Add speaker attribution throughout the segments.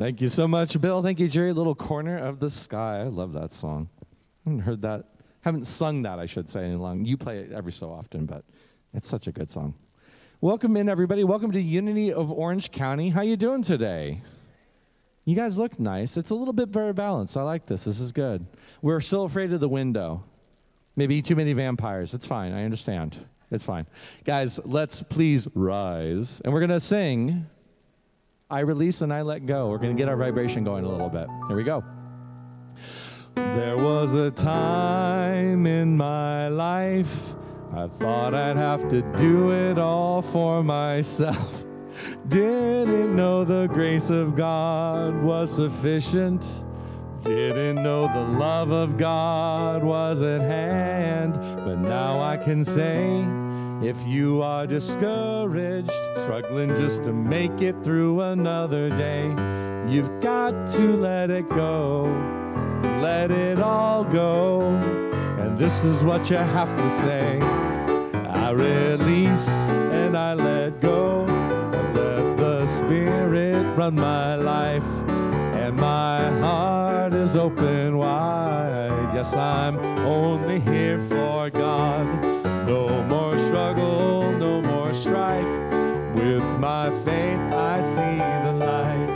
Speaker 1: Thank you so much, Bill. Thank you, Jerry. Little Corner of the Sky. I love that song. I haven't heard that. Haven't sung that, I should say, in long. You play it every so often, but it's such a good song. Welcome in, everybody. Welcome to Unity of Orange County. How you doing today? You guys look nice. It's a little bit very balanced. I like this. This is good. We're still afraid of the window. Maybe too many vampires. It's fine. I understand. It's fine. Guys, let's please rise. And we're going to sing I Release and I Let Go. We're going to get our vibration going a little bit. Here we go. There was a time in my life I thought I'd have to do it all for myself. Didn't know the grace of God was sufficient. Didn't know the love of God was at hand. But now I can say, if you are discouraged, struggling just to make it through another day, you've got to let it go. Let it all go. And this is what you have to say. I release and I let go. And let the Spirit run my life. And my heart is open wide. Yes, I'm only here for God. No more struggle, no more strife. With my faith I see the light.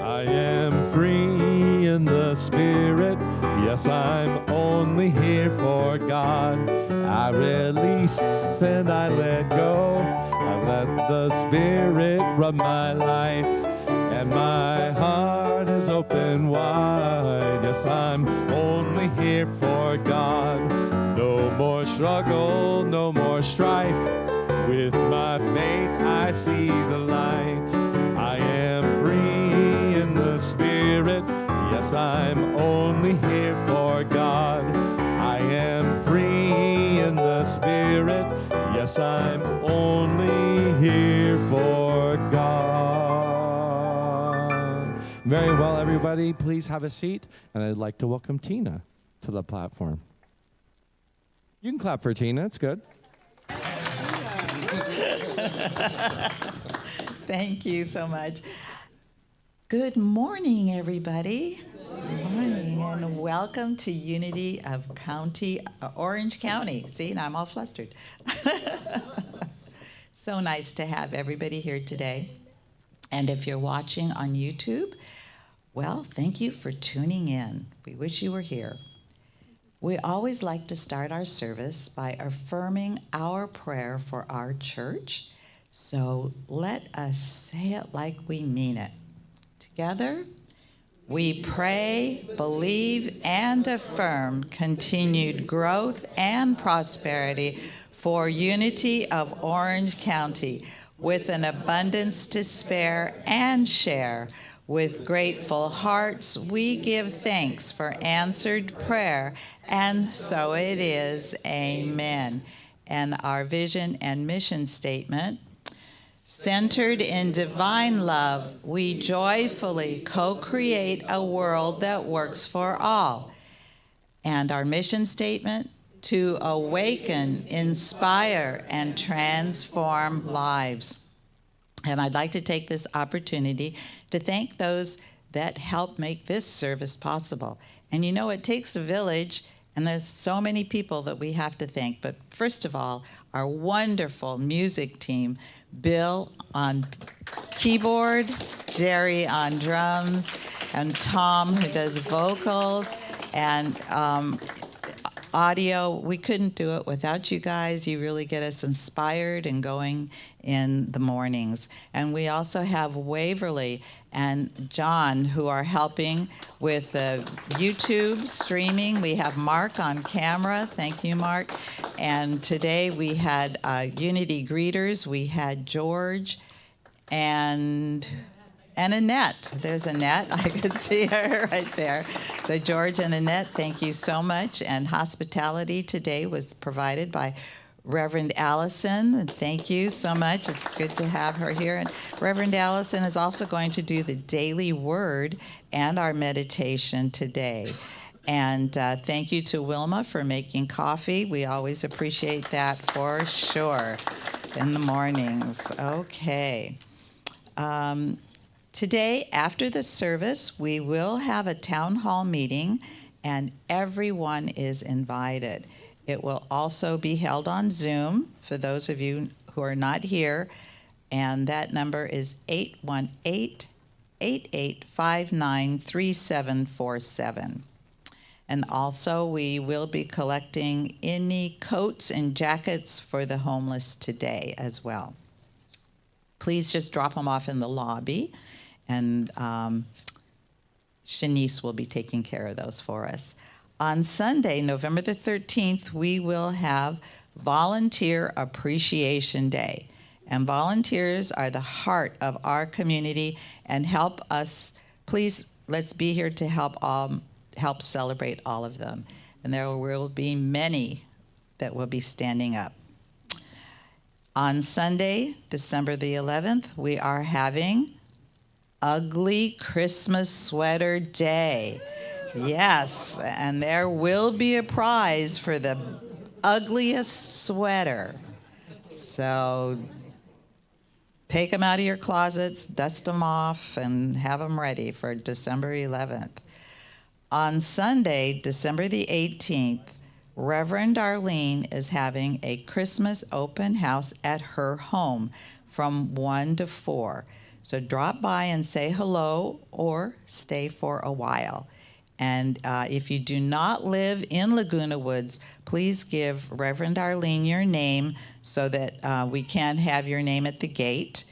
Speaker 1: I am free in the Spirit. Yes, I'm only here for God. I release and I let go. I let the Spirit run my life. And my heart is open wide. Yes, I'm only here for God. No more struggle, no more strife. With my faith I see the light. I am free in the Spirit. Yes, I'm only here for God. I am free in the Spirit. Yes, I'm only here for God. Very well, everybody. Please have a seat. And I'd like to welcome Tina to the platform. You can clap for Tina. It's good.
Speaker 2: Thank you so much. Good morning, everybody. Good morning, and welcome to Unity of Orange County. See, now I'm all flustered. So nice to have everybody here today. And if you're watching on YouTube, well, thank you for tuning in. We wish you were here. We always like to start our service by affirming our prayer for our church. So let us say it like we mean it. Together, we pray, believe, and affirm continued growth and prosperity for Unity of Orange County, with an abundance to spare and share. With grateful hearts, we give thanks for answered prayer, and so it is. Amen. And our vision and mission statement: centered in divine love, we joyfully co-create a world that works for all. And our mission statement: to awaken, inspire, and transform lives. And I'd like to take this opportunity to thank those that helped make this service possible. And you know, it takes a village, and there's so many people that we have to thank. But first of all, our wonderful music team: Bill on keyboard, Jerry on drums, and Tom, who does vocals, and audio. We couldn't do it without you guys. You really get us inspired and going in the mornings. And we also have Waverly and John, who are helping with the YouTube streaming. We have Mark on camera. Thank you, Mark. And today we had Unity greeters. We had George and Annette. There's Annette. I could see her right there. So George and Annette, thank you so much. And hospitality today was provided by Reverend Allison. And thank you so much. It's good to have her here. And Reverend Allison is also going to do the daily word and our meditation today. And thank you to Wilma for making coffee. We always appreciate that for sure in the mornings. Okay. Today, after the service, we will have a town hall meeting, and everyone is invited. It will also be held on Zoom for those of you who are not here, and that number is 818-8859-3747. And also, we will be collecting any coats and jackets for the homeless today as well. Please just drop them off in the lobby, and Shanice will be taking care of those for us. On Sunday, November the 13th, we will have Volunteer Appreciation Day. And volunteers are the heart of our community and help us. Please, let's be here to help celebrate all of them. And there will be many that will be standing up. On Sunday, December the 11th, we are having Ugly Christmas Sweater Day. Yes, and there will be a prize for the ugliest sweater. So take them out of your closets, dust them off, and have them ready for December 11th. On Sunday, December the 18th, Reverend Arlene is having a Christmas open house at her home from 1 to 4. So drop by and say hello or stay for a while. And if you do not live in Laguna Woods, please give Reverend Arlene your name so that we can have your name at the gate.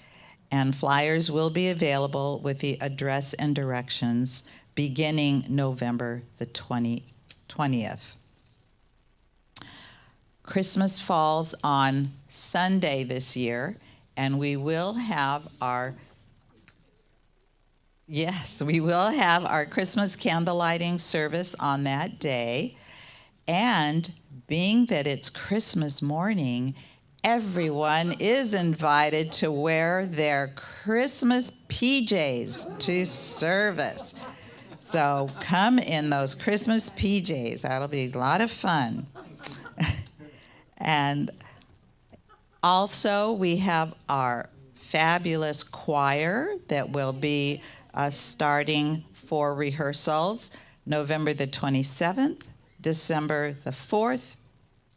Speaker 2: And flyers will be available with the address and directions beginning November the 20th. Christmas falls on Sunday this year, and we will have our Christmas candle lighting service on that day. And being that it's Christmas morning, everyone is invited to wear their Christmas PJs to service. So come in those Christmas PJs. That'll be a lot of fun. And also, we have our fabulous choir that will be starting for rehearsals November the 27th, December the 4th,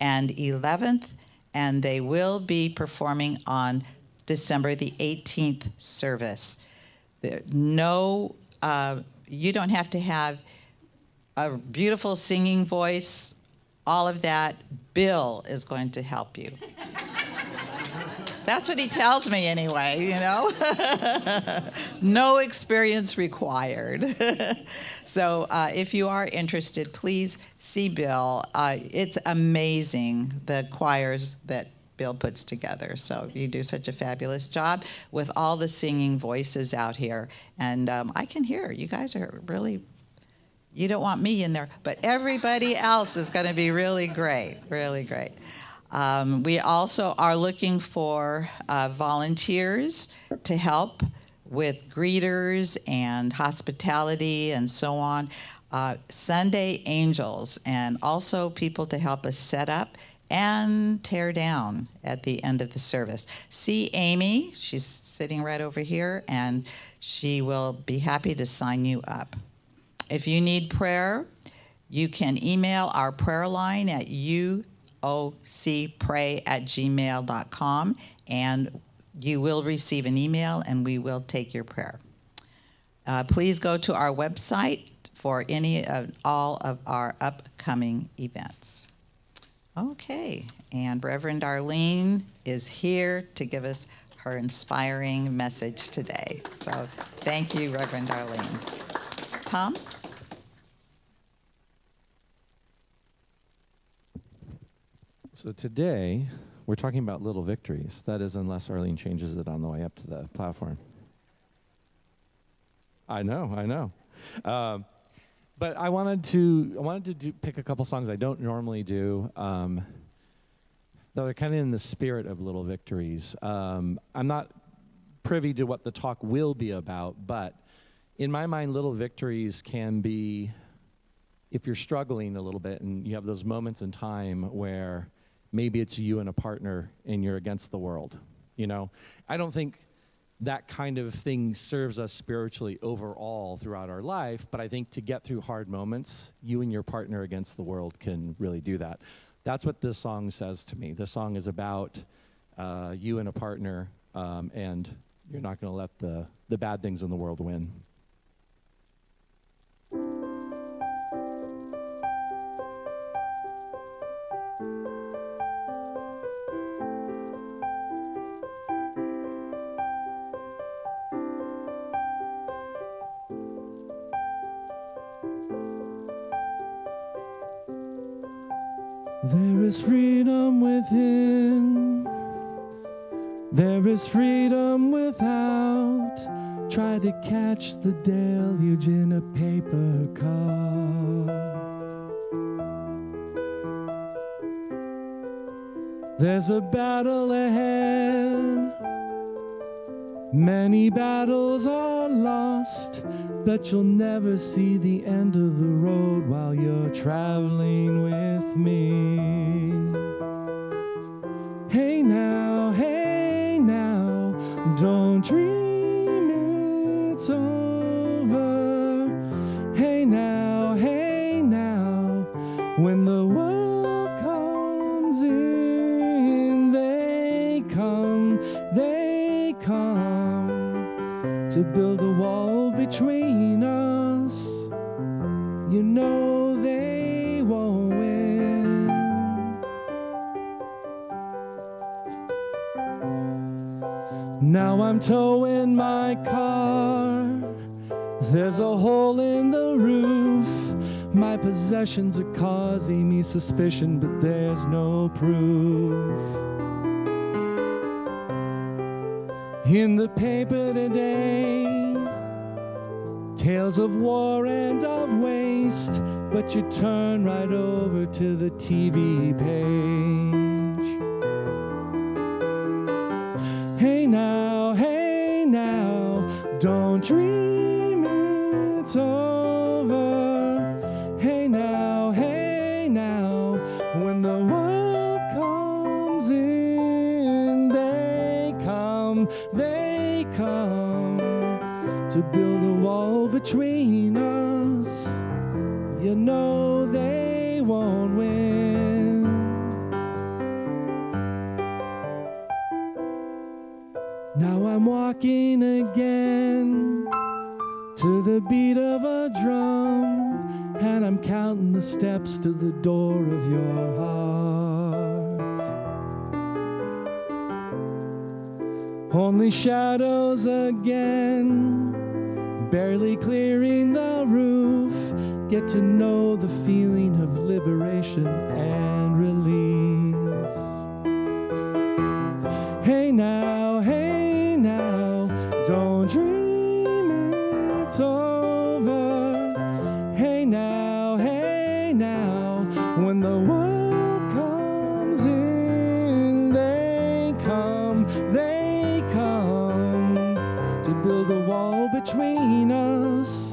Speaker 2: and 11th, and they will be performing on December the 18th service. You don't have to have a beautiful singing voice, all of that. Bill is going to help you. That's what he tells me anyway, you know? No experience required. So if you are interested, please see Bill. It's amazing, the choirs that Bill puts together. So you do such a fabulous job with all the singing voices out here. And I can hear you guys are really, you don't want me in there, but everybody else is going to be really great, really great. We also are looking for volunteers to help with greeters and hospitality and so on. Sunday angels, and also people to help us set up and tear down at the end of the service. See Amy, she's sitting right over here, and she will be happy to sign you up. If you need prayer, you can email our prayer line at ocpray@gmail.com, and you will receive an email, and we will take your prayer. Please go to our website for all of our upcoming events. Okay, and Reverend Arlene is here to give us her inspiring message today. So thank you, Reverend Arlene. Tom?
Speaker 1: So today, we're talking about little victories. That is, unless Arlene changes it on the way up to the platform. I know. But I wanted to pick a couple songs I don't normally do, that are kind of in the spirit of little victories. I'm not privy to what the talk will be about, but in my mind, little victories can be, if you're struggling a little bit and you have those moments in time where maybe it's you and a partner and you're against the world. You know, I don't think that kind of thing serves us spiritually overall throughout our life. But I think to get through hard moments, you and your partner against the world can really do that. That's what this song says to me. This song is about you and a partner, and you're not going to let the bad things in the world win. There is freedom within, there is freedom without. Try to catch the deluge in a paper cup. There's a battle ahead, many battles are lost, but you'll never see the end of the road while you're traveling with me. Hey now, don't dream it's over. Hey now, when the world comes in, they come to build a wall between us. You know they won't win. Now I'm towing my car. There's a hole in the roof. My possessions are causing me suspicion, but there's no proof. In the paper today, tales of war and of waste, but you turn right over to the TV page. Hey now, don't dream it's over. Hey now, when the world comes in, they come to build a wall between us. You know they won't win. Now I'm walking again to the beat of a drum, and I'm counting the steps to the door of your heart. Only shadows again, barely clearing the roof. Get to know the feeling of liberation and release. Hey now, don't dream it's over. Hey now, when the world comes in, they come to build a wall between us.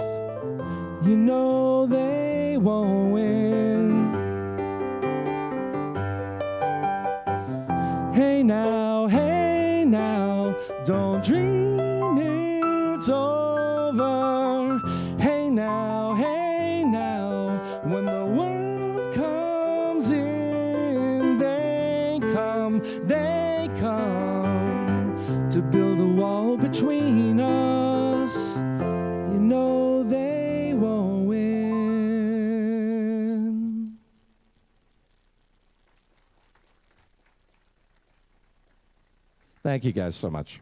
Speaker 1: You know they won't win. Hey now, don't dream it's over. Hey now, when the world comes in, they come to build a wall between us. You know they won't win. Thank you guys so much.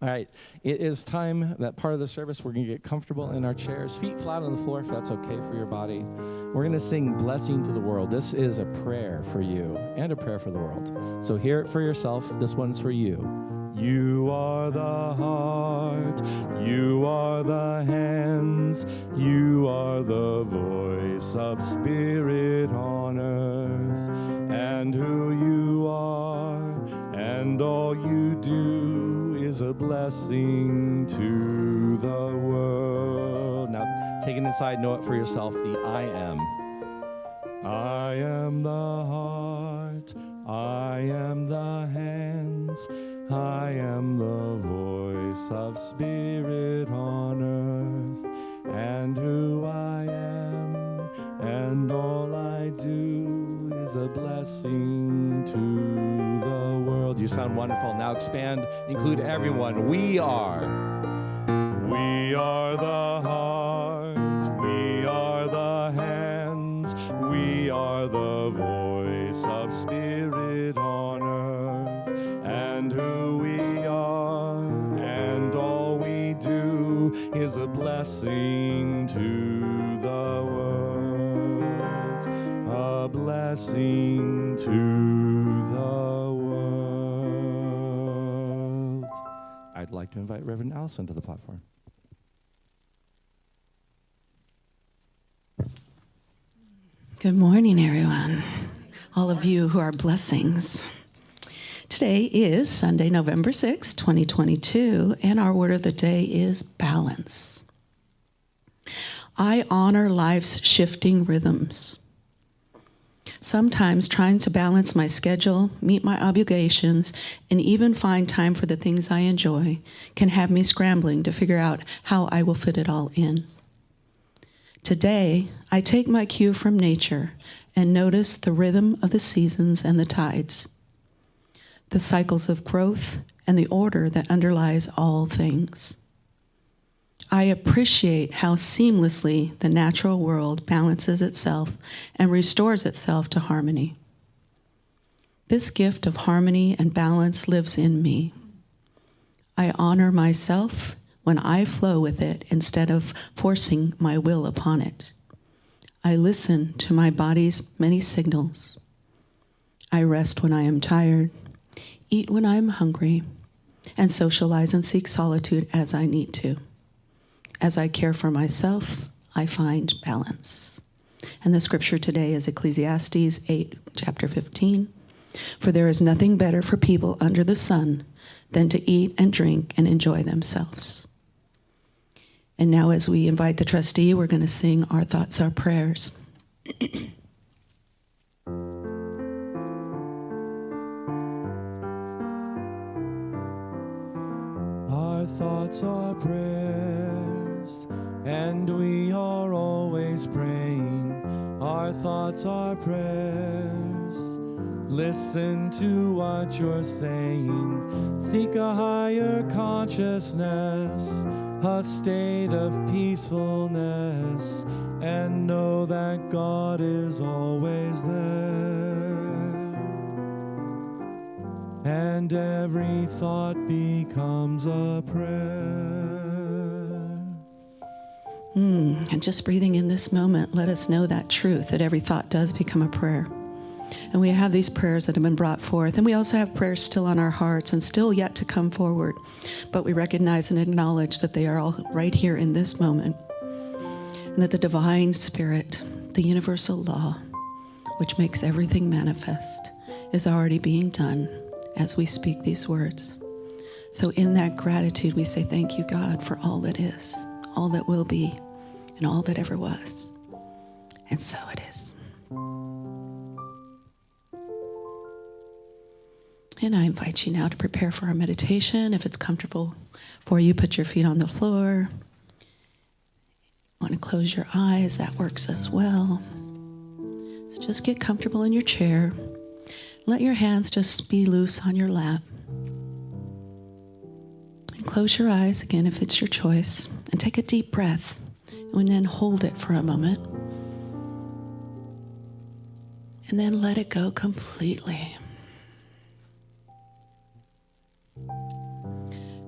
Speaker 1: All right, it is time, that part of the service, we're going to get comfortable in our chairs, feet flat on the floor if that's okay for your body. We're going to sing Blessing to the World. This is a prayer for you and a prayer for the world. So hear it for yourself. This one's for you. You are the heart, you are the hands, you are the voice of spirit on earth, and who you are, and all you do is a blessing to the world. Now, take it inside, know it for yourself, the I am. I am the heart, I am the hands, I am the voice voice of spirit on earth, and who I am, and all I do is a blessing to the world. You sound wonderful. Now expand, include everyone. We are the heart, we are the hands, we are the voice of spirit on earth, and who we are, and all we do is a blessing to the world, a blessing to the world. I'd like to invite Reverend Allison to the platform.
Speaker 3: Good morning, everyone. All of you who are blessings. Today is Sunday, November 6, 2022, and our word of the day is balance. I honor life's shifting rhythms. Sometimes trying to balance my schedule, meet my obligations, and even find time for the things I enjoy can have me scrambling to figure out how I will fit it all in. Today, I take my cue from nature and notice the rhythm of the seasons and the tides, the cycles of growth and the order that underlies all things. I appreciate how seamlessly the natural world balances itself and restores itself to harmony. This gift of harmony and balance lives in me. I honor myself when I flow with it instead of forcing my will upon it. I listen to my body's many signals. I rest when I am tired, eat when I am hungry, and socialize and seek solitude as I need to. As I care for myself, I find balance. And the scripture today is Ecclesiastes 8, chapter 15. For there is nothing better for people under the sun than to eat and drink and enjoy themselves. And now as we invite the trustee, we're going to sing Our Thoughts, Our Prayers.
Speaker 1: Our thoughts are prayers, and we are always praying. Our thoughts are prayers. Listen to what you're saying. Seek a higher consciousness, a state of peacefulness, and know that God is always there. And every thought becomes a prayer.
Speaker 3: And just breathing in this moment, let us know that truth, that every thought does become a prayer. And we have these prayers that have been brought forth. And we also have prayers still on our hearts and still yet to come forward. But we recognize and acknowledge that they are all right here in this moment. And that the divine spirit, the universal law, which makes everything manifest, is already being done as we speak these words. So in that gratitude, we say thank you, God, for all that is, all that will be, and all that ever was. And so it is. And I invite you now to prepare for our meditation. If it's comfortable for you, put your feet on the floor. Want to close your eyes, that works as well. So just get comfortable in your chair. Let your hands just be loose on your lap. And close your eyes again if it's your choice. And take a deep breath. And then hold it for a moment. And then let it go completely.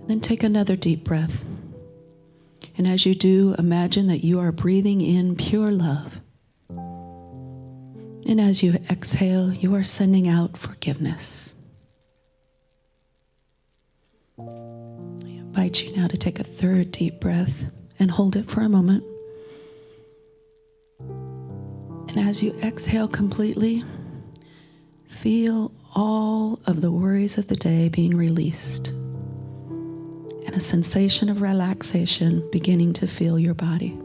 Speaker 3: Then take another deep breath. And as you do, imagine that you are breathing in pure love. And as you exhale, you are sending out forgiveness. I invite you now to take a third deep breath and hold it for a moment. And as you exhale completely, feel all of the worries of the day being released. And a sensation of relaxation beginning to fill your body.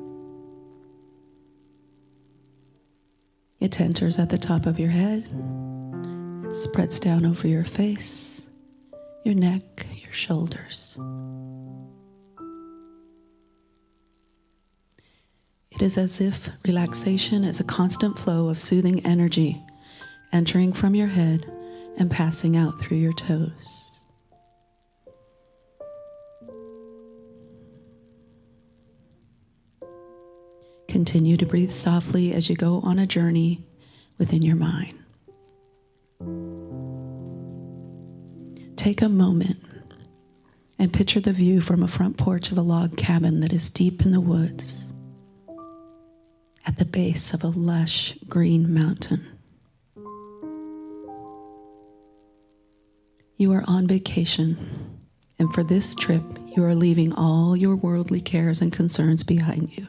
Speaker 3: It enters at the top of your head. It spreads down over your face, your neck, your shoulders. It is as if relaxation is a constant flow of soothing energy, entering from your head and passing out through your toes. Continue to breathe softly as you go on a journey within your mind. Take a moment and picture the view from a front porch of a log cabin that is deep in the woods at the base of a lush green mountain. You are on vacation, and for this trip, you are leaving all your worldly cares and concerns behind you.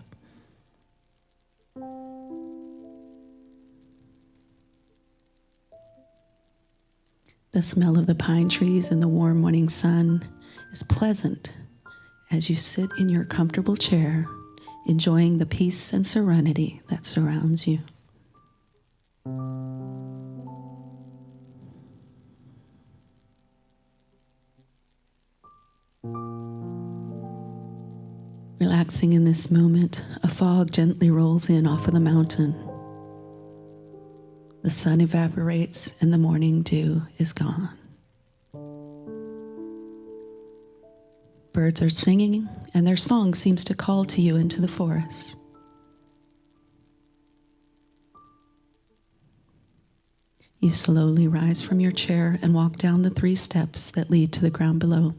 Speaker 3: The smell of the pine trees and the warm morning sun is pleasant as you sit in your comfortable chair, enjoying the peace and serenity that surrounds you. Relaxing in this moment, a fog gently rolls in off of the mountain. The sun evaporates and the morning dew is gone. Birds are singing, and their song seems to call to you into the forest. You slowly rise from your chair and walk down the 3 steps that lead to the ground below.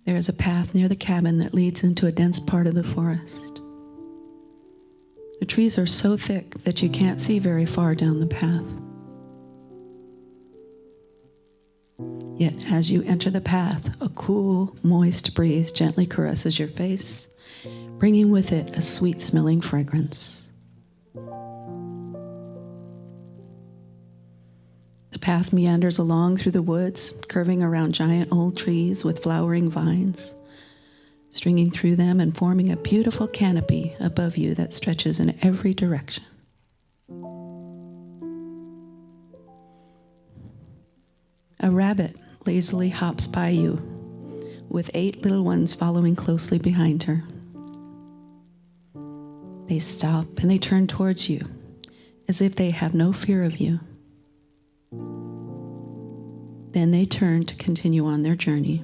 Speaker 3: There is a path near the cabin that leads into a dense part of the forest. The trees are so thick that you can't see very far down the path. Yet as you enter the path, a cool, moist breeze gently caresses your face, bringing with it a sweet-smelling fragrance. The path meanders along through the woods, curving around giant old trees with flowering vines, stringing through them and forming a beautiful canopy above you that stretches in every direction. A rabbit lazily hops by you, with 8 little ones following closely behind her. They stop and they turn towards you, as if they have no fear of you. Then they turn to continue on their journey,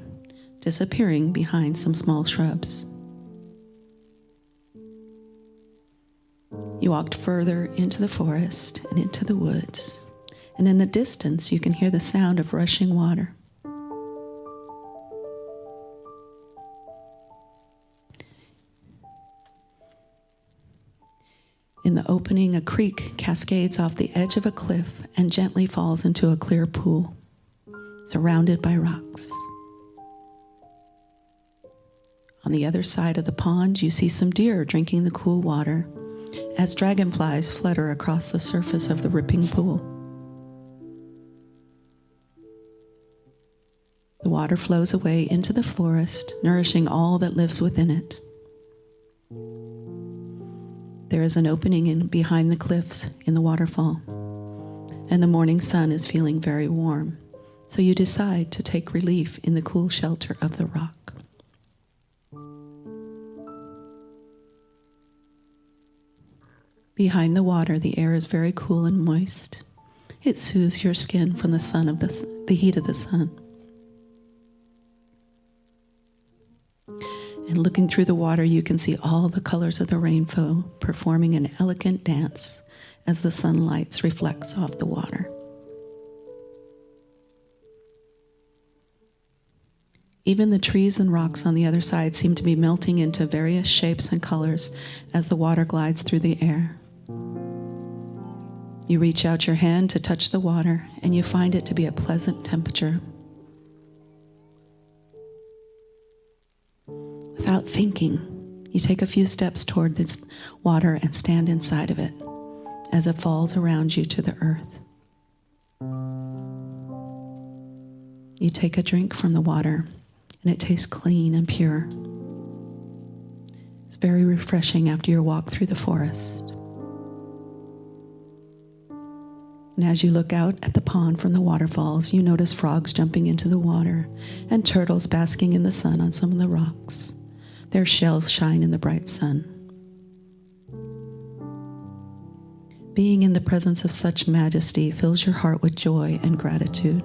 Speaker 3: disappearing behind some small shrubs. You walked further into the forest and into the woods, and in the distance you can hear the sound of rushing water. In the opening, a creek cascades off the edge of a cliff and gently falls into a clear pool, surrounded by rocks. On the other side of the pond, you see some deer drinking the cool water as dragonflies flutter across the surface of the rippling pool. The water flows away into the forest, nourishing all that lives within it. There is an opening in behind the cliffs in the waterfall, and the morning sun is feeling very warm, so you decide to take relief in the cool shelter of the rock. Behind the water, the air is very cool and moist. It soothes your skin from the heat of the sun. And looking through the water, you can see all the colors of the rainbow performing an elegant dance as the sunlight reflects off the water. Even the trees and rocks on the other side seem to be melting into various shapes and colors as the water glides through the air. You reach out your hand to touch the water, and you find it to be a pleasant temperature. Without thinking, you take a few steps toward this water and stand inside of it as it falls around you to the earth. You take a drink from the water, and it tastes clean and pure. It's very refreshing after your walk through the forest. And as you look out at the pond from the waterfalls, you notice frogs jumping into the water and turtles basking in the sun on some of the rocks. Their shells shine in the bright sun. Being in the presence of such majesty fills your heart with joy and gratitude.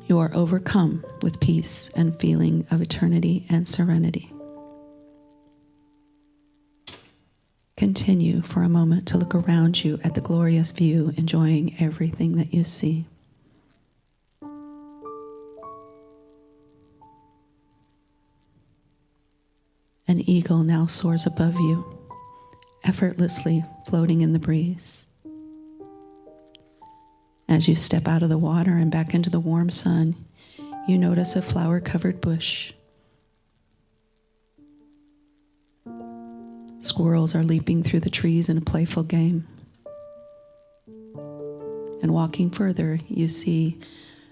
Speaker 3: You are overcome with peace and feeling of eternity and serenity. Continue for a moment to look around you at the glorious view, enjoying everything that you see. An eagle now soars above you, effortlessly floating in the breeze. As you step out of the water and back into the warm sun, you notice a flower-covered bush. Squirrels are leaping through the trees in a playful game. And walking further, you see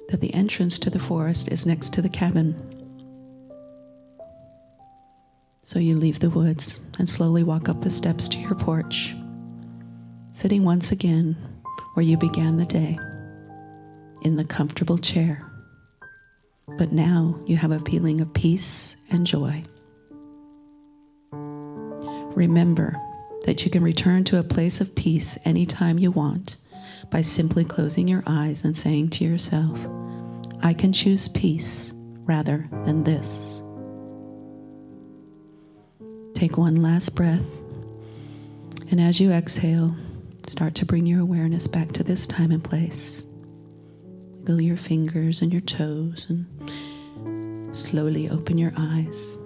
Speaker 3: that the entrance to the forest is next to the cabin. So you leave the woods and slowly walk up the steps to your porch, sitting once again where you began the day, in the comfortable chair. But now you have a feeling of peace and joy. Remember that you can return to a place of peace anytime you want by simply closing your eyes and saying to yourself, I can choose peace rather than this. Take one last breath, and as you exhale, start to bring your awareness back to this time and place. Wiggle your fingers and your toes and slowly open your eyes.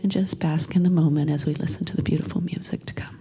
Speaker 3: And just bask in the moment as we listen to the beautiful music to come.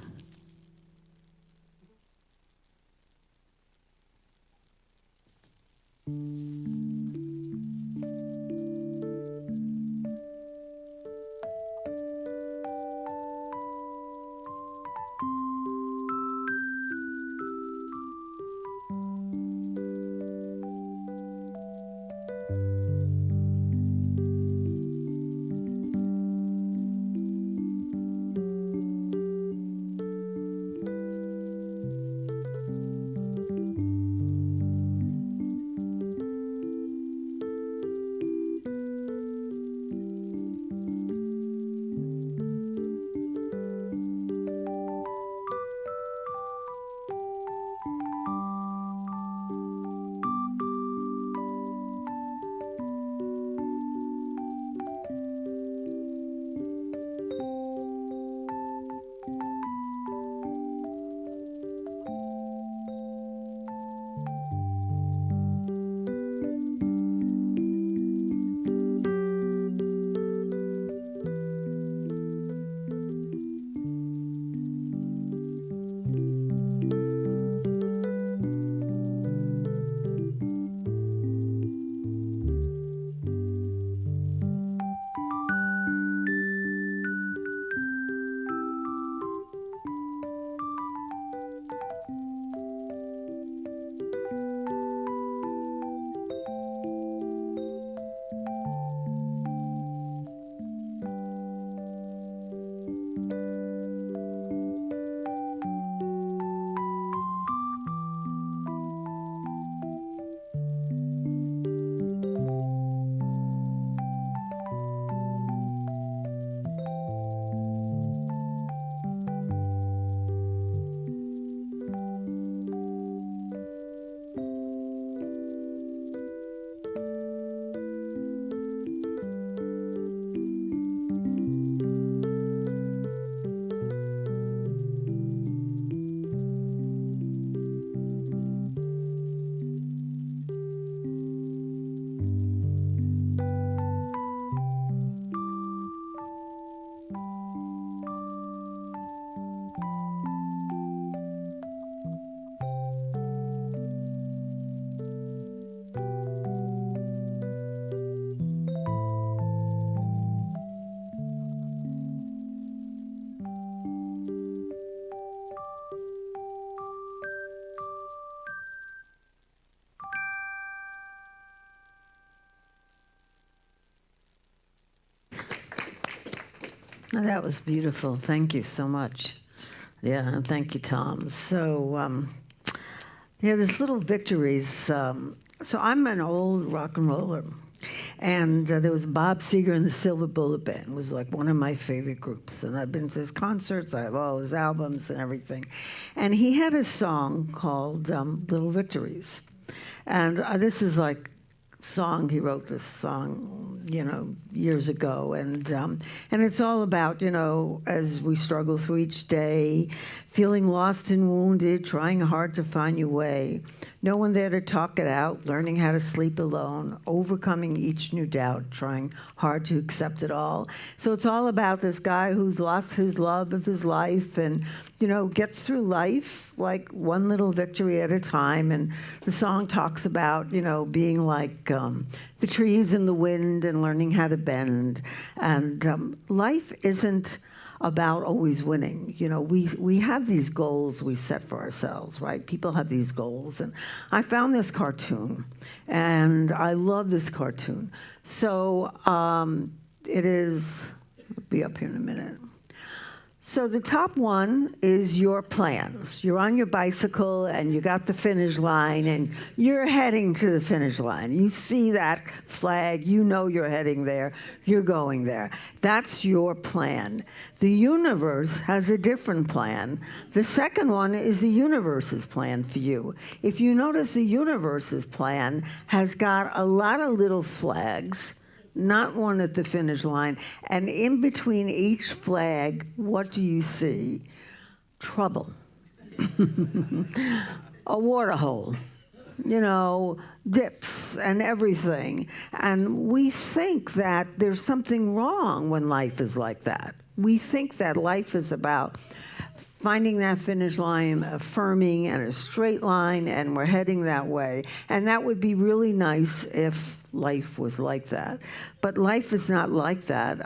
Speaker 4: Oh, that was beautiful. Thank you so much. Yeah, thank you, Tom. So, yeah, this little Victories. So I'm an old rock and roller. And there was Bob Seger and the Silver Bullet Band. It was like one of my favorite groups. And I've been to his concerts. I have all his albums and everything. And he had a song called Little Victories. And this is like song he wrote this song years ago, and it's all about as we struggle through each day, feeling lost and wounded, trying hard to find your way, no one there to talk it out, learning how to sleep alone, overcoming each new doubt, trying hard to accept it all. So it's all about this guy who's lost his love of his life and gets through life like one little victory at a time. And the song talks about, being like the trees in the wind and learning how to bend. And life isn't about always winning. We have these goals we set for ourselves, right? People have these goals. And I found this cartoon, and I love this cartoon. So it'll be up here in a minute. So the top one is your plans. You're on your bicycle and you got the finish line and you're heading to the finish line. You see that flag, you're heading there, you're going there. That's your plan. The universe has a different plan. The second one is the universe's plan for you. If you notice, the universe's plan has got a lot of little flags, not one at the finish line. And in between each flag, what do you see? Trouble. A water hole. Dips and everything. And we think that there's something wrong when life is like that. We think that life is about finding that finish line, affirming, and a straight line, and we're heading that way. And that would be really nice if life was like that. But life is not like that.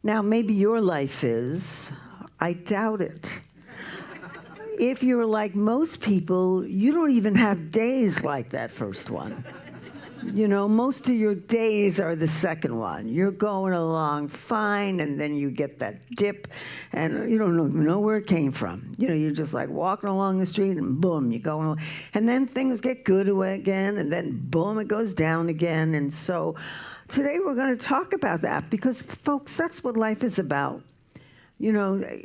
Speaker 4: Now, maybe your life is. I doubt it. If you're like most people, you don't even have days like that first one. Most of your days are the second one. You're going along fine, and then you get that dip, and you don't even know where it came from. You're just like walking along the street, and boom, you're going along. And then things get good again, and then boom, it goes down again. And so today we're going to talk about that because, folks, that's what life is about.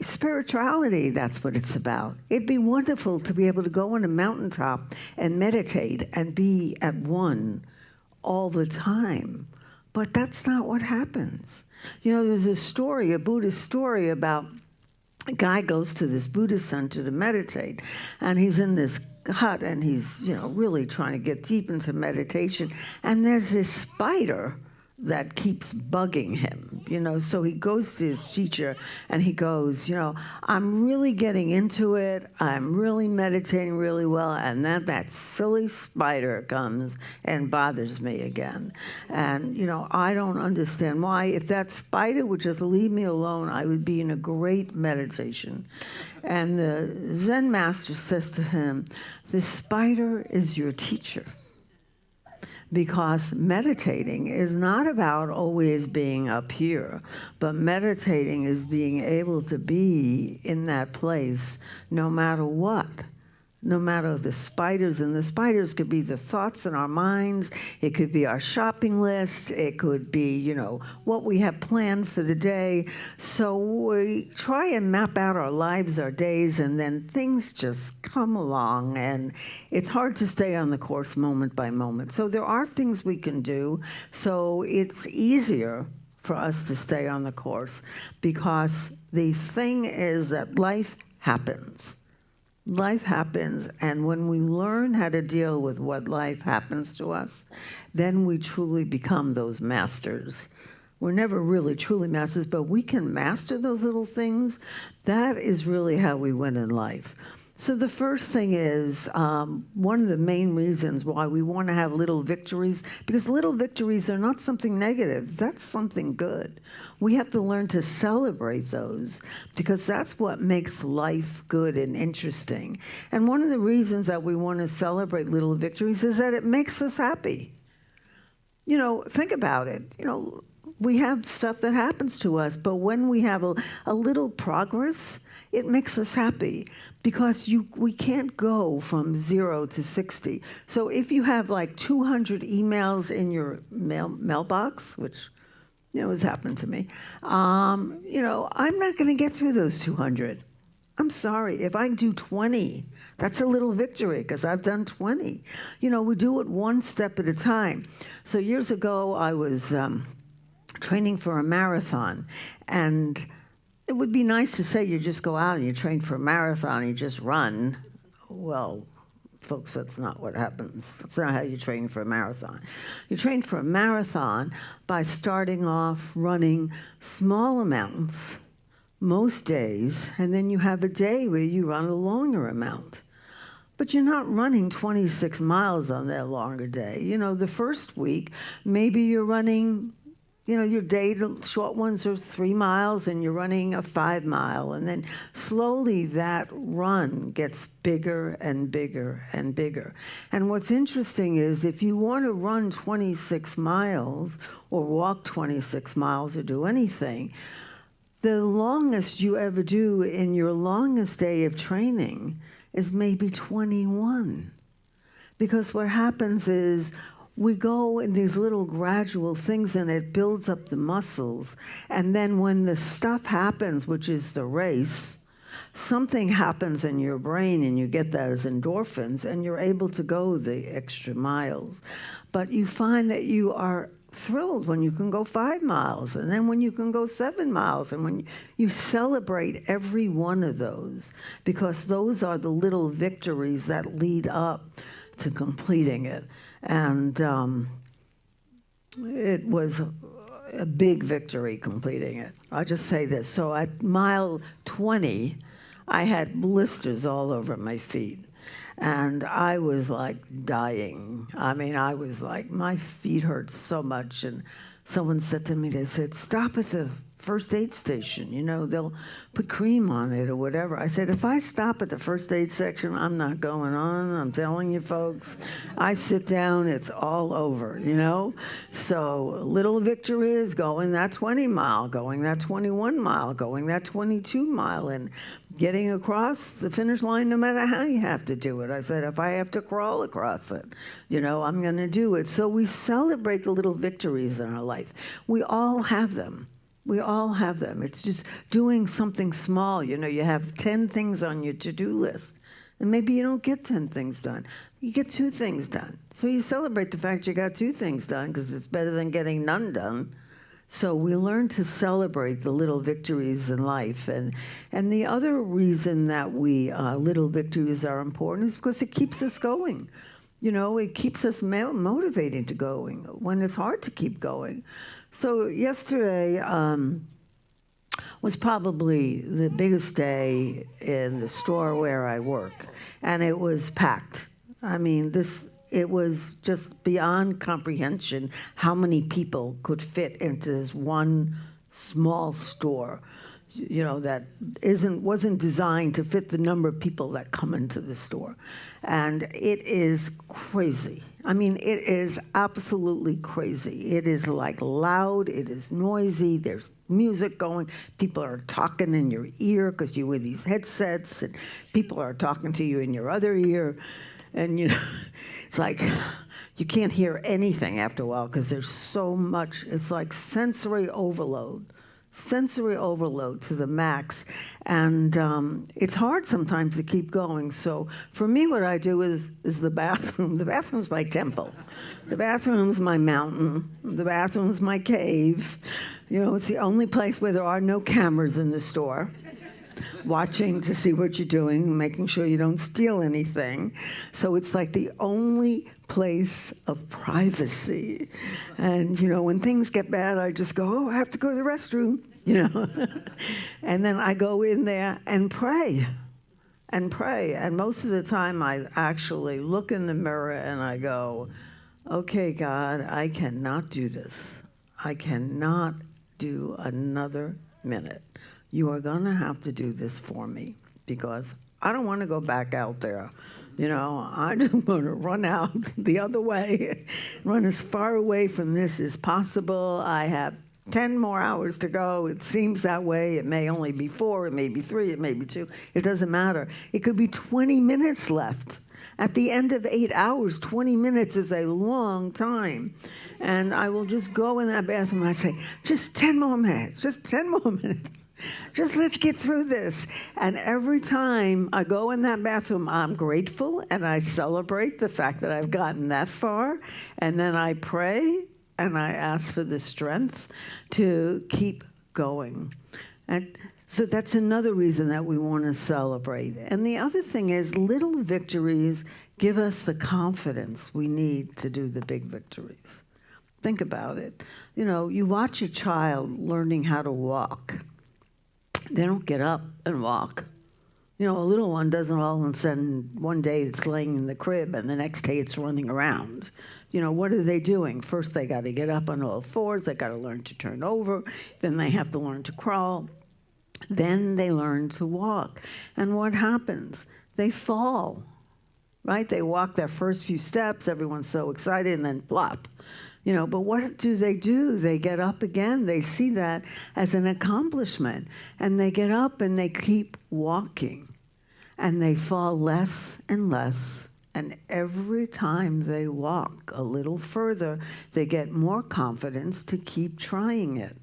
Speaker 4: Spirituality, that's what it's about. It'd be wonderful to be able to go on a mountaintop and meditate and be at one all the time. But that's not what happens. There's a Buddhist story about a guy goes to this Buddhist center to meditate, and he's in this hut, and he's, really trying to get deep into meditation, and there's this spider that keeps bugging him, so he goes to his teacher and he goes, I'm really getting into it, I'm really meditating really well, and then that silly spider comes and bothers me again. And, I don't understand why. If that spider would just leave me alone, I would be in a great meditation. And the Zen master says to him, the spider is your teacher. Because meditating is not about always being up here, but meditating is being able to be in that place no matter what. No matter the spiders, and the spiders could be the thoughts in our minds, it could be our shopping list, it could be, what we have planned for the day. So we try and map out our lives, our days, and then things just come along, and it's hard to stay on the course moment by moment. So there are things we can do, so it's easier for us to stay on the course, because the thing is that life happens. Life happens, and when we learn how to deal with what life happens to us, then we truly become those masters. We're never really truly masters, but we can master those little things. That is really how we win in life. So the first thing is, one of the main reasons why we want to have little victories, because little victories are not something negative, that's something good. We have to learn to celebrate those, because that's what makes life good and interesting. And one of the reasons that we want to celebrate little victories is that it makes us happy. Think about it. we have stuff that happens to us, but when we have a little progress, it makes us happy because we can't go from 0 to 60. So if you have like 200 emails in your mailbox, which has happened to me, I'm not going to get through those 200. I'm sorry. If I do 20, that's a little victory because I've done 20. We do it one step at a time. So years ago, I was training for a marathon, and it would be nice to say you just go out and you train for a marathon, you just run. Well, folks, that's not what happens. That's not how you train for a marathon. You train for a marathon by starting off running small amounts most days, and then you have a day where you run a longer amount. But you're not running 26 miles on that longer day. The first week, maybe you're running, your day, the short ones are 3 miles, and you're running a 5 mile. And then slowly that run gets bigger and bigger and bigger. And what's interesting is if you want to run 26 miles or walk 26 miles or do anything, the longest you ever do in your longest day of training is maybe 21. Because what happens is we go in these little gradual things and it builds up the muscles. And then when the stuff happens, which is the race, something happens in your brain and you get that as endorphins and you're able to go the extra miles. But you find that you are thrilled when you can go 5 miles, and then when you can go 7 miles, and when you celebrate every one of those, because those are the little victories that lead up to completing it. And it was a big victory completing it. I'll just say this. So at mile 20, I had blisters all over my feet. And I was like dying. I was like, my feet hurt so much. And someone said to me, they said, stop at the first aid station. They'll put cream on it or whatever. I said, if I stop at the first aid section, I'm not going on. I'm telling you, folks. I sit down, it's all over, So little victory is going that 20 mile, going that 21 mile, going that 22 mile, and getting across the finish line no matter how you have to do it. I said, if I have to crawl across it, I'm going to do it. So we celebrate the little victories in our life. We all have them. We all have them. It's just doing something small. You have 10 things on your to-do list, and maybe you don't get 10 things done. You get 2 things done. So you celebrate the fact you got 2 things done because it's better than getting none done. So we learn to celebrate the little victories in life. And the other reason that little victories are important is because it keeps us going. It keeps us motivating to going when it's hard to keep going. So yesterday was probably the biggest day in the store where I work, and it was packed. It was just beyond comprehension how many people could fit into this one small store, that wasn't designed to fit the number of people that come into the store. And it is crazy. It is absolutely crazy. It is like loud, it is noisy, there's music going, people are talking in your ear because you wear these headsets, and people are talking to you in your other ear. And it's like you can't hear anything after a while because there's so much. It's like sensory overload to the max. And it's hard sometimes to keep going. So for me, what I do is the bathroom. The bathroom's my temple. The bathroom's my mountain. The bathroom's my cave. It's the only place where there are no cameras in the store, watching to see what you're doing, making sure you don't steal anything. So it's like the only place of privacy. And, when things get bad, I just go, I have to go to the restroom, And then I go in there and pray. And most of the time I actually look in the mirror and I go, okay, God, I cannot do this. I cannot do another minute. You are going to have to do this for me because I don't want to go back out there. I just want to run out the other way, run as far away from this as possible. I have 10 more hours to go. It seems that way. It may only be 4, it may be 3, it may be 2. It doesn't matter. It could be 20 minutes left. At the end of 8 hours, 20 minutes is a long time. And I will just go in that bathroom and I say, just 10 more minutes, just 10 more minutes. Just let's get through this. And every time I go in that bathroom, I'm grateful and I celebrate the fact that I've gotten that far. And then I pray and I ask for the strength to keep going. And so that's another reason that we want to celebrate. And the other thing is, little victories give us the confidence we need to do the big victories. Think about it. You know, you watch a child learning how to walk. They don't get up and walk. You know, a little one doesn't all of a sudden, one day it's laying in the crib and the next day it's running around. You know, what are they doing? First they got to get up on all fours, they got to learn to turn over, then they have to learn to crawl, then they learn to walk. And what happens? They fall, right? They walk their first few steps, everyone's so excited, and then plop. You know, but what do? They get up again. They see that as an accomplishment. And they get up and they keep walking. And they fall less and less. And every time they walk a little further, they get more confidence to keep trying it.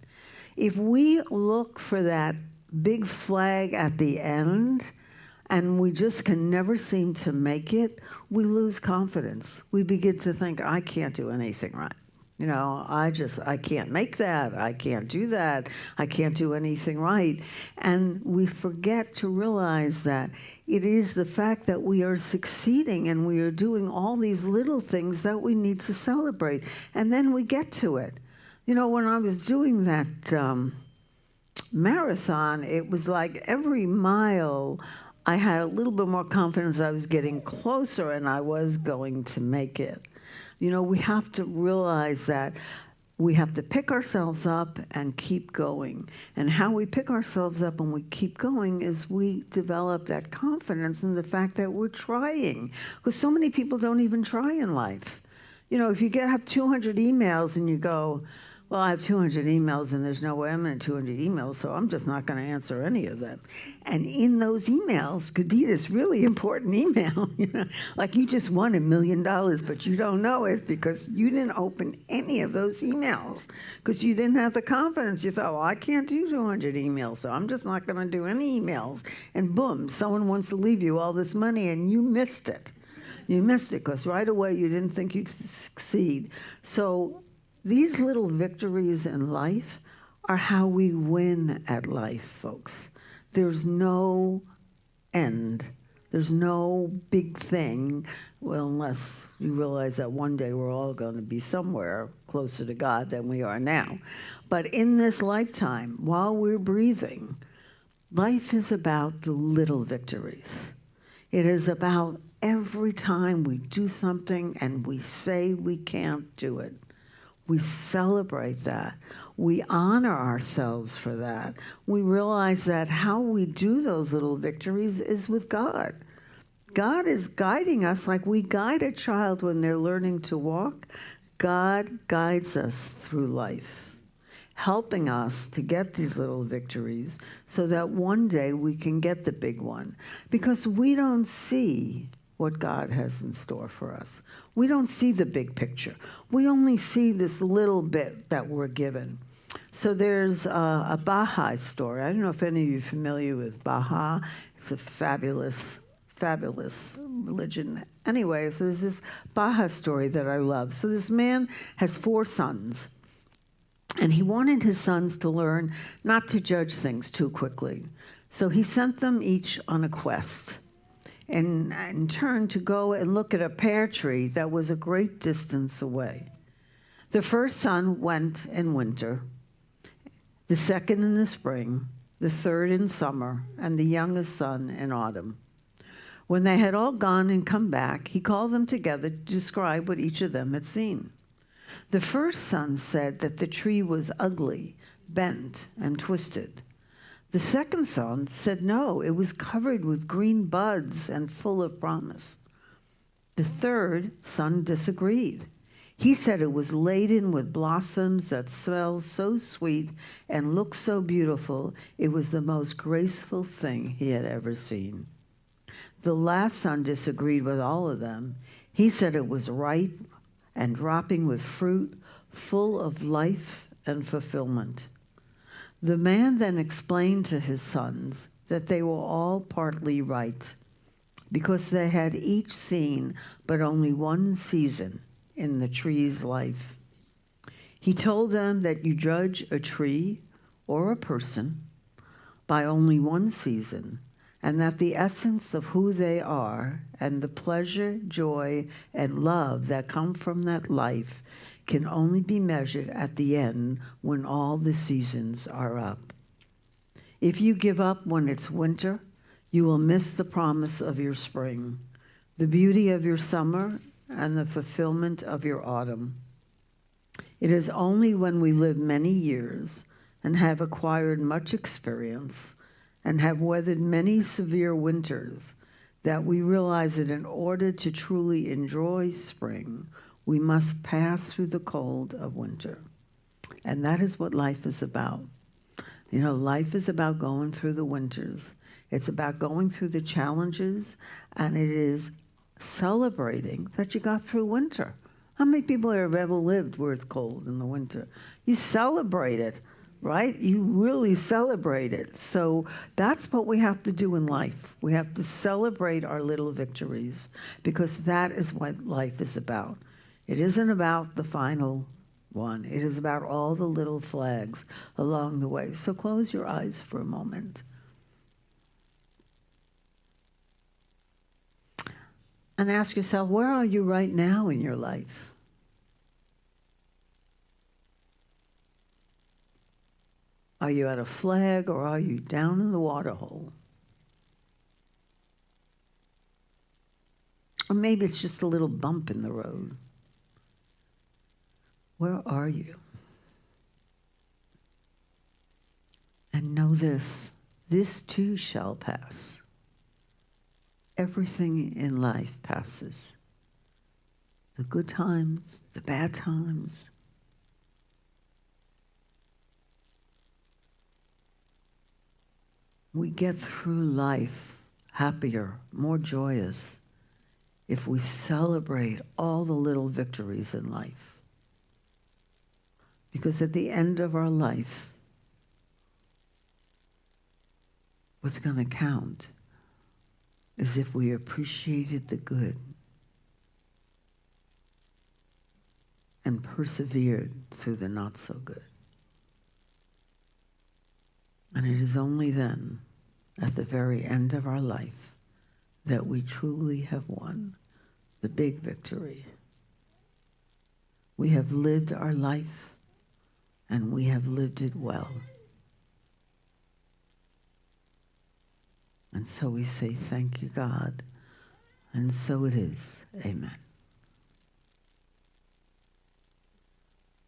Speaker 4: If we look for that big flag at the end, and we just can never seem to make it, we lose confidence. We begin to think, I can't do anything right. You know, I can't make that. I can't do that. I can't do anything right. And we forget to realize that it is the fact that we are succeeding and we are doing all these little things that we need to celebrate. And then we get to it. You know, when I was doing that marathon, it was like every mile I had a little bit more confidence I was getting closer and I was going to make it. You know, we have to realize that we have to pick ourselves up and keep going. And how we pick ourselves up and we keep going is we develop that confidence in the fact that we're trying. Because so many people don't even try in life. You know, if you have 200 emails and you go, well, I have 200 emails and there's no way I'm in 200 emails, so I'm just not going to answer any of them. And in those emails could be this really important email, you know, like you just won $1 million, but you don't know it because you didn't open any of those emails because you didn't have the confidence. You thought, well, I can't do 200 emails, so I'm just not going to do any emails. And boom, someone wants to leave you all this money and you missed it. You missed it because right away you didn't think you could succeed. So these little victories in life are how we win at life, folks. There's no end. There's no big thing, well, unless you realize that one day we're all going to be somewhere closer to God than we are now. But in this lifetime, while we're breathing, life is about the little victories. It is about every time we do something and we say we can't do it. We celebrate that. We honor ourselves for that. We realize that how we do those little victories is with God. God is guiding us like we guide a child when they're learning to walk. God guides us through life, helping us to get these little victories so that one day we can get the big one. Because we don't see what God has in store for us. We don't see the big picture. We only see this little bit that we're given. So there's a Baha'i story. I don't know if any of you are familiar with Baha'i. It's a fabulous religion. Anyway, so there's this Baha'i story that I love. So this man has 4 sons, and he wanted his sons to learn not to judge things too quickly. So he sent them each on a quest, and in turn to go and look at a pear tree that was a great distance away. The first son went in winter, the second in the spring, the third in summer, and the youngest son in autumn. When they had all gone and come back, he called them together to describe what each of them had seen. The first son said that the tree was ugly, bent, and twisted. The second son said no, it was covered with green buds and full of promise. The third son disagreed. He said it was laden with blossoms that smelled so sweet and looked so beautiful, it was the most graceful thing he had ever seen. The last son disagreed with all of them. He said it was ripe and dropping with fruit, full of life and fulfillment. The man then explained to his sons that they were all partly right, because they had each seen but only one season in the tree's life. He told them that you judge a tree or a person by only one season, and that the essence of who they are and the pleasure, joy, and love that come from that life can only be measured at the end when all the seasons are up. If you give up when it's winter, you will miss the promise of your spring, the beauty of your summer, and the fulfillment of your autumn. It is only when we live many years and have acquired much experience and have weathered many severe winters that we realize that in order to truly enjoy spring, we must pass through the cold of winter. And that is what life is about. You know, life is about going through the winters. It's about going through the challenges, and it is celebrating that you got through winter. How many people have ever lived where it's cold in the winter? You celebrate it, right? You really celebrate it. So that's what we have to do in life. We have to celebrate our little victories, because that is what life is about. It isn't about the final one. It is about all the little flags along the way. So close your eyes for a moment. And ask yourself, where are you right now in your life? Are you at a flag, or are you down in the water hole? Or maybe it's just a little bump in the road. Where are you? And know this too shall pass. Everything in life passes. The good times, the bad times. We get through life happier, more joyous, if we celebrate all the little victories in life. Because at the end of our life, what's going to count is if we appreciated the good and persevered through the not so good. And it is only then, at the very end of our life, that we truly have won the big victory. We have lived our life, and we have lived it well. And so we say, thank you, God. And so it is. Amen.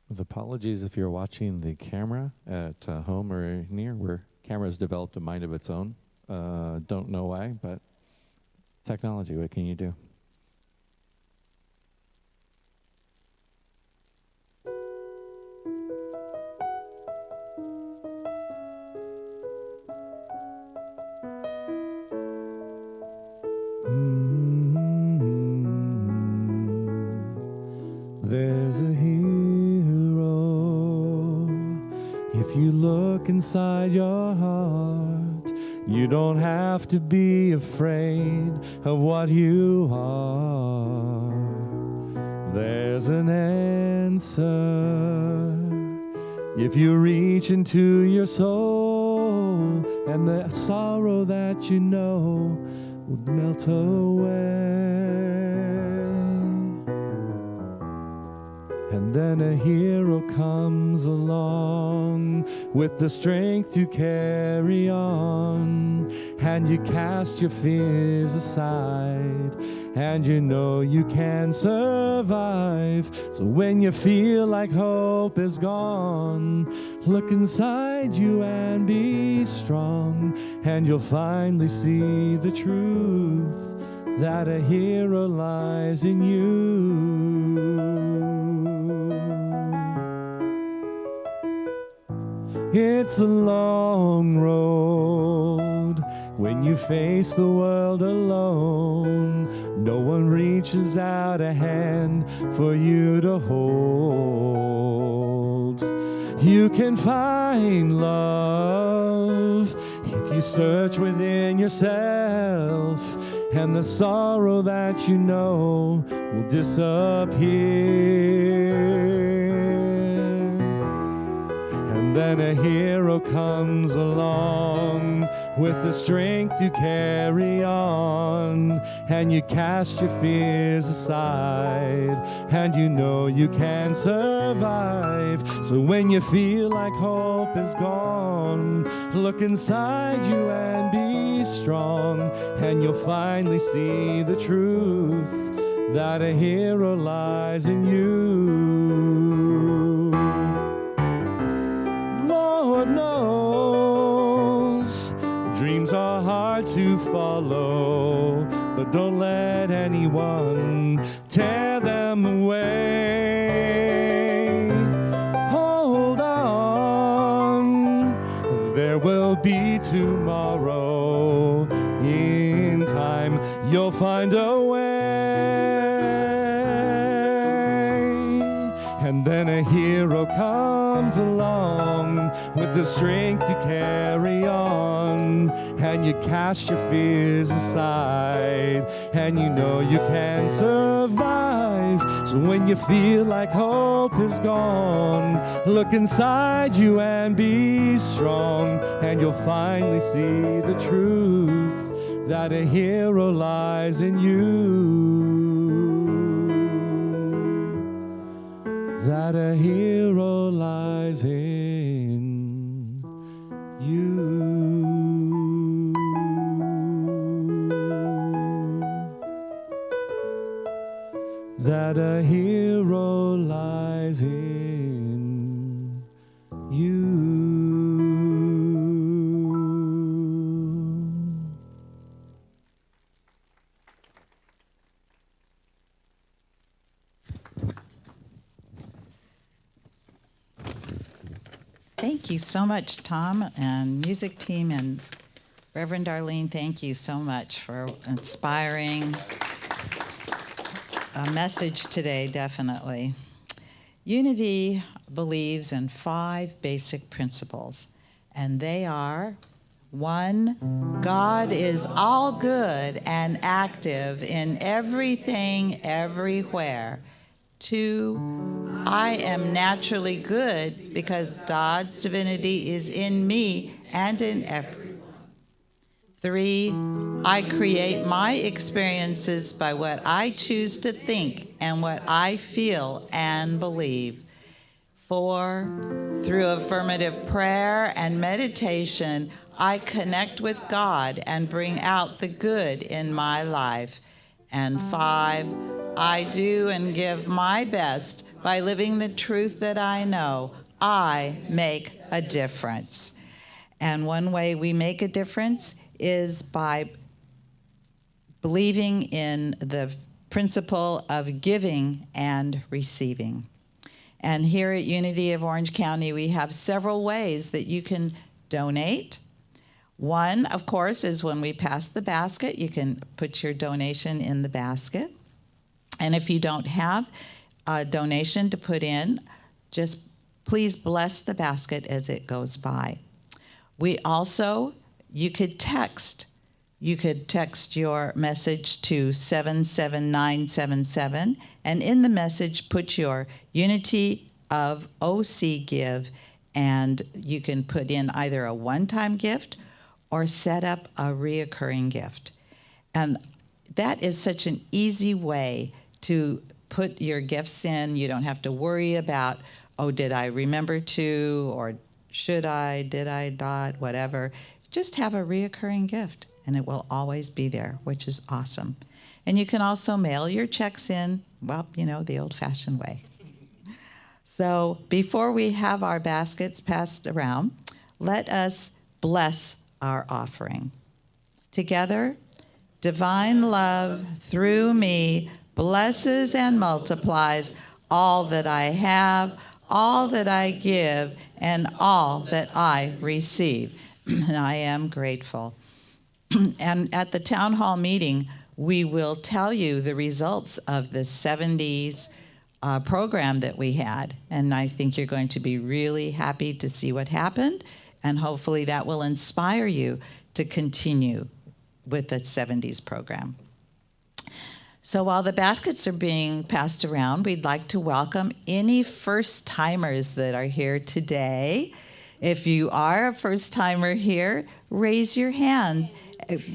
Speaker 1: With apologies if you're watching the camera at home or near, where camera's developed a mind of its own. Don't know why, but technology, what can you do? There's a hero if you look inside your heart. You don't have to be afraid of what you are. There's an answer if you reach into your soul, and the sorrow that you know will melt away. And then a hero comes along with the strength to carry on, and you cast your fears aside, and you know you can survive. So when you feel like hope is gone, look inside you and be strong, and you'll finally see the truth that a hero lies in you. It's a long road when you face the world alone. No one reaches out a hand for you to hold. You can find love if you search within yourself, and the sorrow that you know will disappear. And then a hero comes along with the strength to carry on, and you cast your fears aside, and you know you can survive. So when you feel like hope is gone, look inside you and be strong, and you'll finally see the truth that a hero lies in you. Lord knows dreams are hard to follow, but don't let anyone tear them away. Hold on, there will be tomorrow. In time, you'll find a way. And then a hero comes along with the strength to carry on, and you cast your fears aside, and you know you can survive. So when you feel like hope is gone, look inside you and be strong, and you'll finally see the truth that a hero lies in you. That a hero lies in you. That a hero lies in you.
Speaker 2: Thank you so much, Tom and music team, and Reverend Arlene, thank you so much for inspiring a message today, definitely. Unity believes in 5 basic principles, and they are: 1, God is all good and active in everything, everywhere. 2, I am naturally good because God's divinity is in me and in everyone. 3, I create my experiences by what I choose to think and what I feel and believe. 4, through affirmative prayer and meditation, I connect with God and bring out the good in my life. And 5, I do and give my best by living the truth that I know. I make a difference. And one way we make a difference is by believing in the principle of giving and receiving. And here at Unity of Orange County, we have several ways that you can donate. One, of course, is when we pass the basket, you can put your donation in the basket. And if you don't have a donation to put in, just please bless the basket as it goes by. We also, you could text your message to 77977, and in the message put your Unity of OC Give, and you can put in either a one-time gift or set up a reoccurring gift. And that is such an easy way to put your gifts in. You don't have to worry about, oh, did I remember to, or should I, did I not, whatever. Just have a reoccurring gift, and it will always be there, which is awesome. And you can also mail your checks in, well, you know, the old-fashioned way. So before we have our baskets passed around, let us bless our offering. Together, divine love through me blesses and multiplies all that I have, all that I give, and all that I receive. And I am grateful. And at the town hall meeting, we will tell you the results of the 70s program that we had. And I think you're going to be really happy to see what happened. And hopefully that will inspire you to continue with the 70s program. So while the baskets are being passed around, we'd like to welcome any first-timers that are here today. If you are a first-timer here, raise your hand.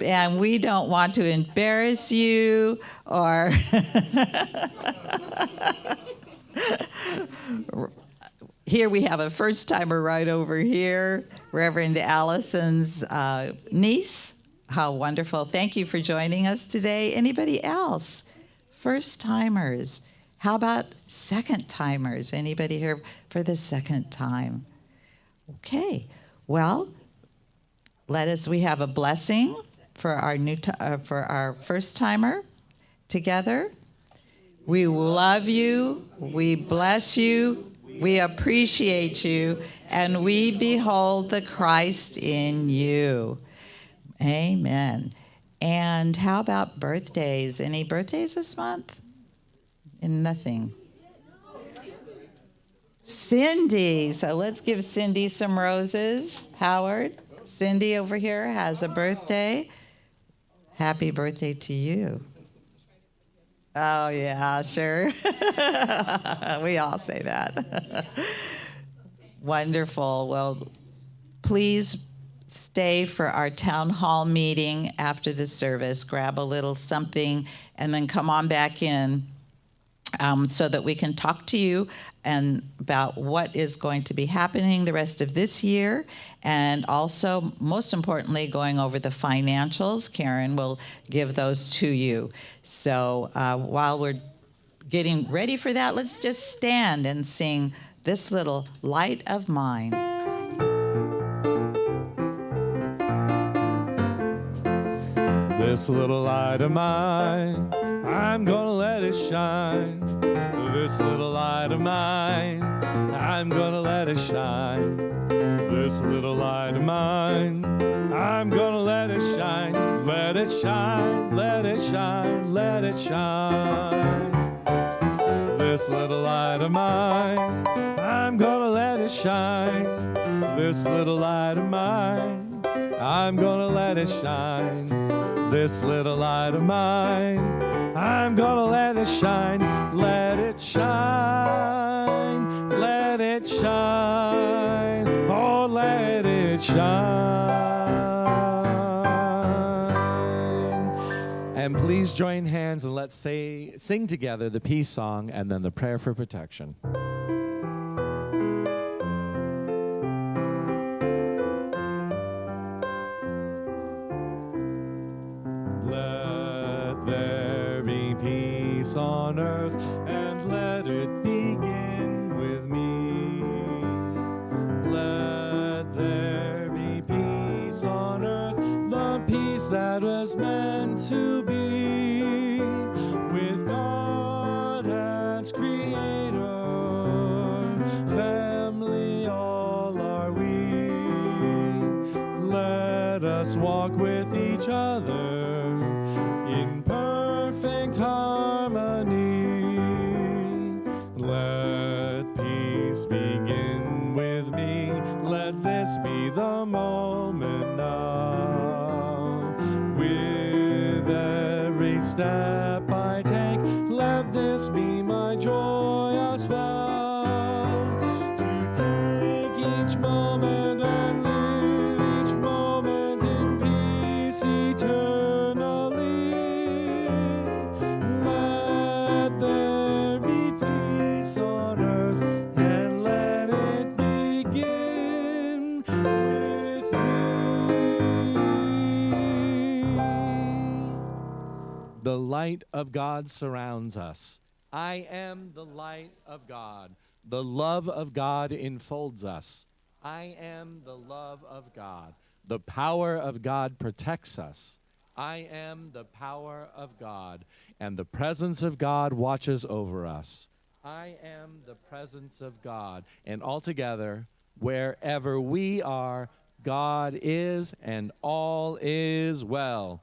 Speaker 2: And we don't want to embarrass you or here we have a first-timer right over here, Reverend Allison's niece. How wonderful. Thank you for joining us today. Anybody else? First-timers. How about second-timers? Anybody here for the second time? Okay. Well, we have a blessing for our first-timer together. We love you. We bless you. We appreciate you. And we behold the Christ in you. Amen. And how about birthdays? Any birthdays this month? And nothing. Cindy. So let's give Cindy some roses. Howard, Cindy over here has a birthday. Happy birthday to you. Oh, yeah, sure. We all say that. Wonderful. Well, please stay for our town hall meeting after the service. Grab a little something and then come on back in so that we can talk to you and about what is going to be happening the rest of this year, and also, most importantly, going over the financials. Karen will give those to you. So while we're getting ready for that, let's just stand and sing This Little Light of Mine.
Speaker 1: This little light of mine, I'm gonna let it shine. This little light of mine, I'm gonna let it shine. This little light of mine, I'm gonna let it shine. Let it shine, let it shine, let it shine. This little light of mine, I'm gonna let it shine. This little light of mine, I'm gonna let it shine. This little light of mine, I'm gonna let it shine. Let it shine, let it shine, oh, let it shine. And please join hands and let's sing together the peace song and then the prayer for protection. On earth, and let it begin with me. Let there be peace on earth, the peace that was meant to be, with God as creator, family all are we. Let us walk with each other in perfect harmony. Let peace begin with me. Let this be the moment now. With every step I take, let this be my joyous vow. To take each moment and live each moment in peace eternally. Let there be peace on earth, and let it begin with me. The light of God surrounds us. I am the light of God. The love of God enfolds us. I am the love of God. The power of God protects us. I am the power of God, and the presence of God watches over us. I am the presence of God. And altogether, wherever we are, God is, and all is well.